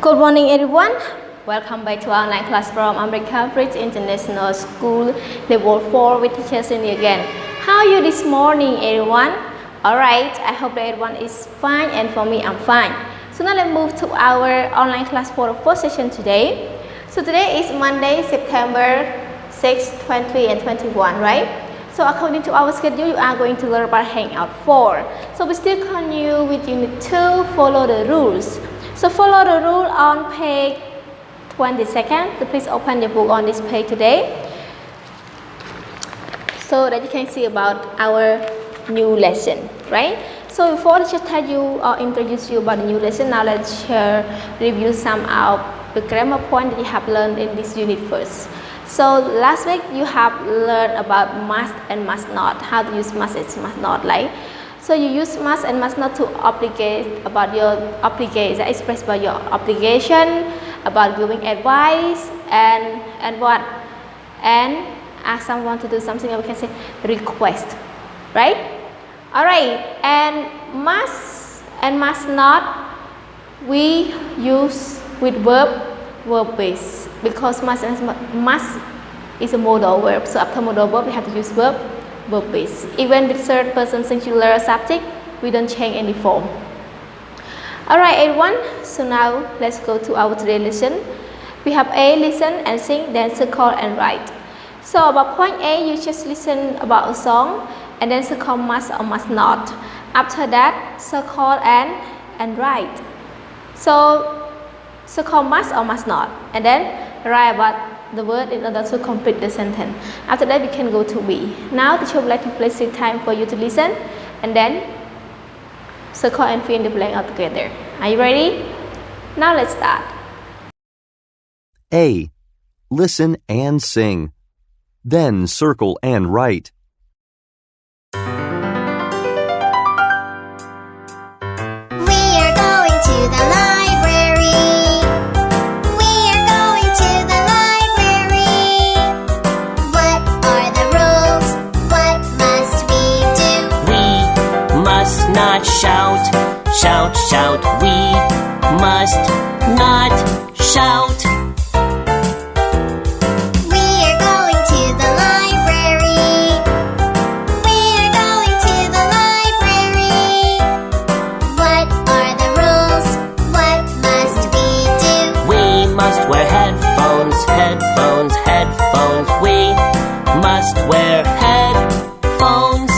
Good morning, everyone. Welcome back to our online class from America Bridge International School, Level 4 with teacher SREYNY again. How are you this morning, everyone? Alright, I hope that everyone is fine, and for me, I'm fine. So now let's move to our online class for the first session today. So today is Monday, September 6, 20 and 21, right? So according to our schedule, you are going to learn about Hangout 4. So we still continue with Unit 2, follow the rules. So follow the rule on page 22nd. So please open your book on this page today, so that you can see about our new lesson, right? So before I just tell you or introduce you about the new lesson, now let's review some of the grammar point that you have learned in this unit first. So last week you have learned about must and must not, how to use must and must not, right? So you use must and must not to obligate about your obligation, express about your obligation, about giving advice, and what, and ask someone to do something, or we can say request, right? All right, and must not we use with verb base, because must is a modal verb. So after modal verb we have to use verb base. Even the third person singular subject, we don't change any form. Alright, everyone, so now let's go to our today's lesson. We have A, listen and sing, then circle and write. So about point A, you just listen about a song and then circle must or must not. After that, circle and write. So circle must or must not, and then write about the word in order to complete the sentence. After that, we can go to B. Now teacher would like to place the time for you to listen and then circle and fill in the blank all together. Are you ready? Now let's start. A. Listen and sing. Then circle and write. Not shout, shout, shout. We must not shout. We are going to the library. We are going to the library. What are the rules? What must we do? We must wear headphones, headphones, headphones. We must wear headphones.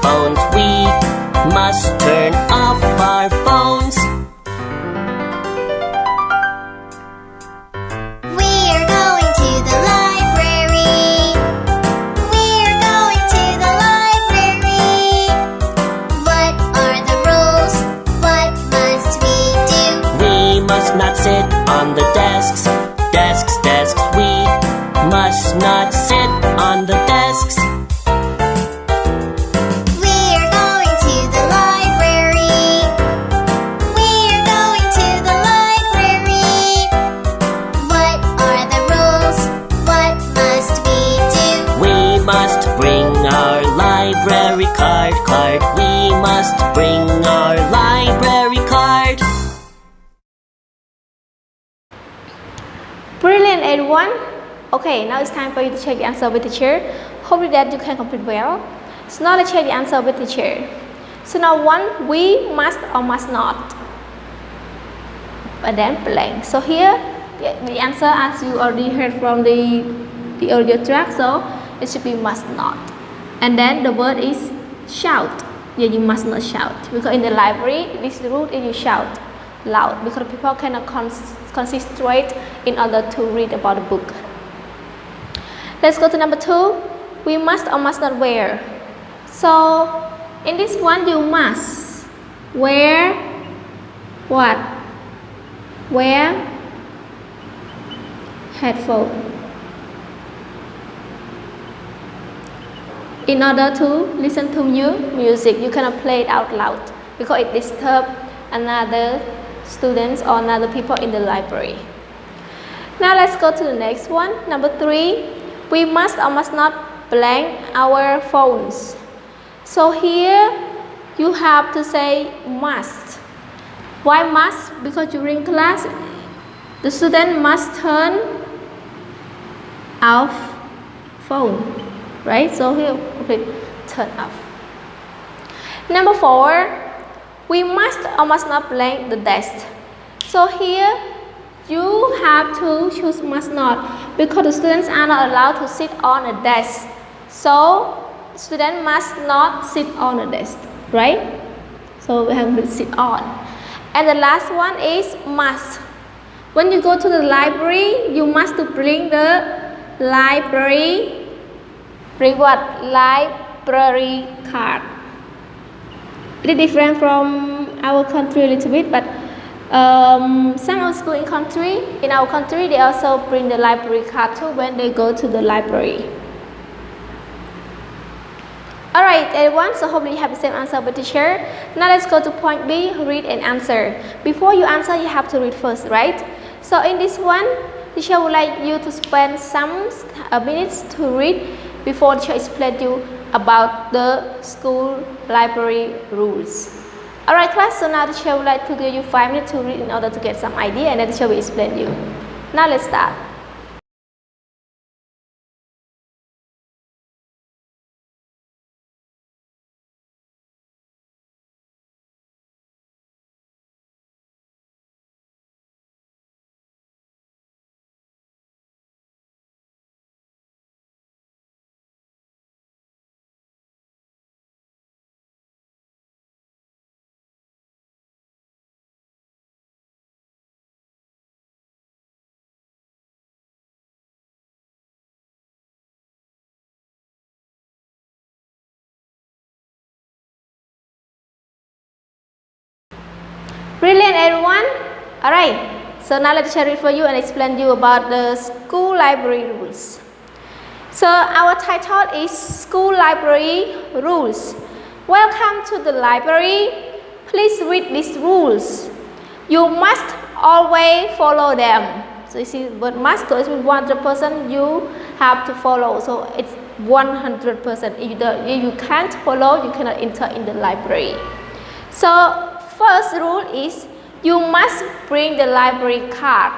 Phones. We must turn off our phones. We are going to the library. We are going to the library. What are the rules? What must we do? We must not sit on the desks, desks, desks. We must not sit on the desks. Card. We must bring our library card. Brilliant, everyone. Okay, now it's time for you to check the answer with the teacher. Hopefully that you can complete well. So now let's check the answer with the teacher. So now one, we must or must not, and then blank. So here the answer, as you already heard from the audio track, so it should be must not, and then the word is shout. Yeah, you must not shout, because in the library this rule is you shout loud, because people cannot concentrate in order to read about the book. Let's go to number 2. We must or must not wear. So in this one, you must wear what? Wear headphone. In order to listen to music, you cannot play it out loud because it disturbs another students or another people in the library. Now let's go to the next one. Number 3, we must or must not blank our phones. So here you have to say must. Why must? Because during class the student must turn off phone, right? So here okay, turn off. Number 4, we must or must not blank the desk. So here you have to choose must not, because the students are not allowed to sit on a desk. So student must not sit on a desk, right? So we have to sit on. And the last one is must. When you go to the library, you must bring the bring what? Library card. It is different from our country a little bit, but some of school in our country, they also bring the library card too when they go to the library. Alright everyone, so hopefully you have the same answer with teacher. Now let's go to point B, read and answer. Before you answer, you have to read first, right? So in this one, teacher would like you to spend some minutes to read before teacher explain you about the school library rules. Alright class, so now the teacher would like to give you 5 minutes to read in order to get some idea, and then the teacher will explain you. Now let's start. Brilliant everyone. Alright, so now let me read for you and explain you about the school library rules. So our title is School Library Rules. Welcome to the library. Please read these rules. You must always follow them. So you see what must, so it's 100% you have to follow. So it's 100%. If you can't follow, you cannot enter in the library. So first rule is you must bring the library card.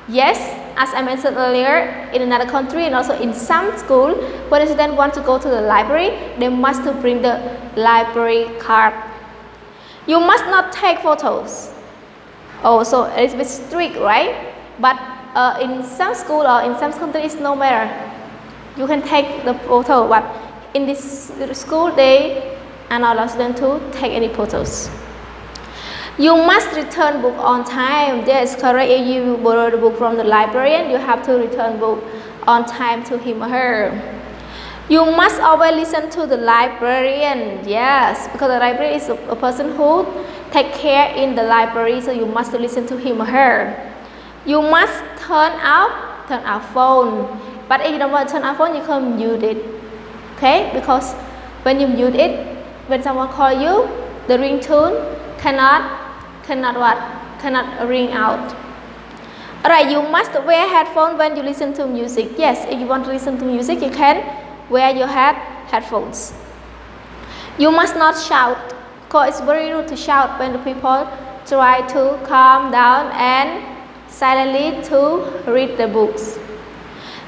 Yes, as I mentioned earlier, in another country and also in some school, when a student wants to go to the library, they must bring the library card. You must not take photos. Oh, so it's a bit strict, right? But in some school or in some countries, no matter. You can take the photo, but in this school, they are not allowed students to take any photos. You must return book on time. Yes, correct. If you borrow the book from the librarian, you have to return book on time to him or her. You must always listen to the librarian. Yes, because the librarian is a person who take care in the library, so you must listen to him or her. You must turn off phone. But if you don't want to turn off phone, you can mute it. Okay? Because when you mute it, when someone call you, the ringtone cannot ring out. Alright, you must wear headphones when you listen to music. Yes, if you want to listen to music, you can wear your headphones. You must not shout, because it's very rude to shout when the people try to calm down and silently to read the books.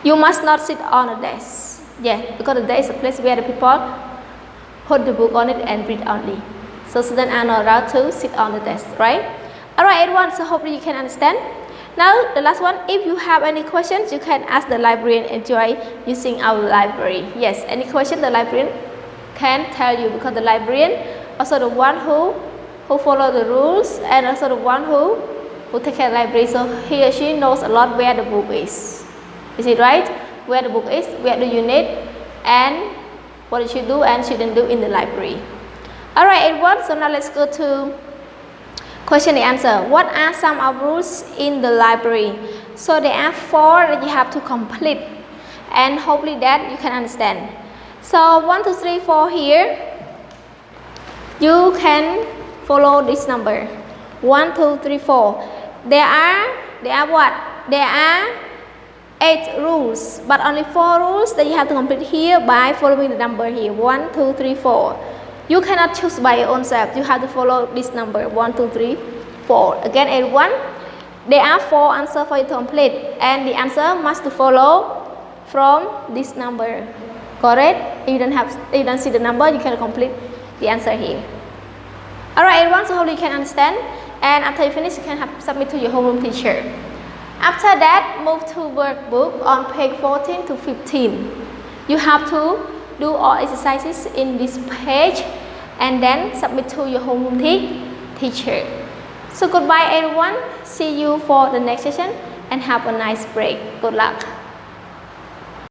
You must not sit on a desk. Yeah, because the desk is a place where the people put the book on it and read only. So students are not allowed to sit on the desk, right? Alright everyone, so hopefully you can understand. Now the last one, if you have any questions, you can ask the librarian and enjoy using our library. Yes, any question the librarian can tell you, because the librarian also the one who follow the rules and also the one who take care of the library. So he or she knows a lot where the book is. Is it right? Where the book is, where do you need, and what you should do and shouldn't do in the library. Alright everyone, so now let's go to question and answer. What are some of rules in the library? So there are 4 that you have to complete, and hopefully that you can understand. So 1, 2, 3, 4 here, you can follow this number. 1, 2, 3, 4. There are what? There are 8 rules, but only 4 rules that you have to complete here by following the number here. 1, 2, 3, 4. You cannot choose by your own self. You have to follow this number 1, 2, 3, 4. Again, everyone, there are 4 answers for you to complete, and the answer must follow from this number. Correct? If you don't see the number, you can complete the answer here. Alright, everyone, so hopefully you can understand. And after you finish, you can submit to your homeroom teacher. After that, move to workbook on page 14 to 15. You have to do all exercises in this page and then submit to your homeroom teacher. So goodbye everyone. See you for the next session and have a nice break. Good luck.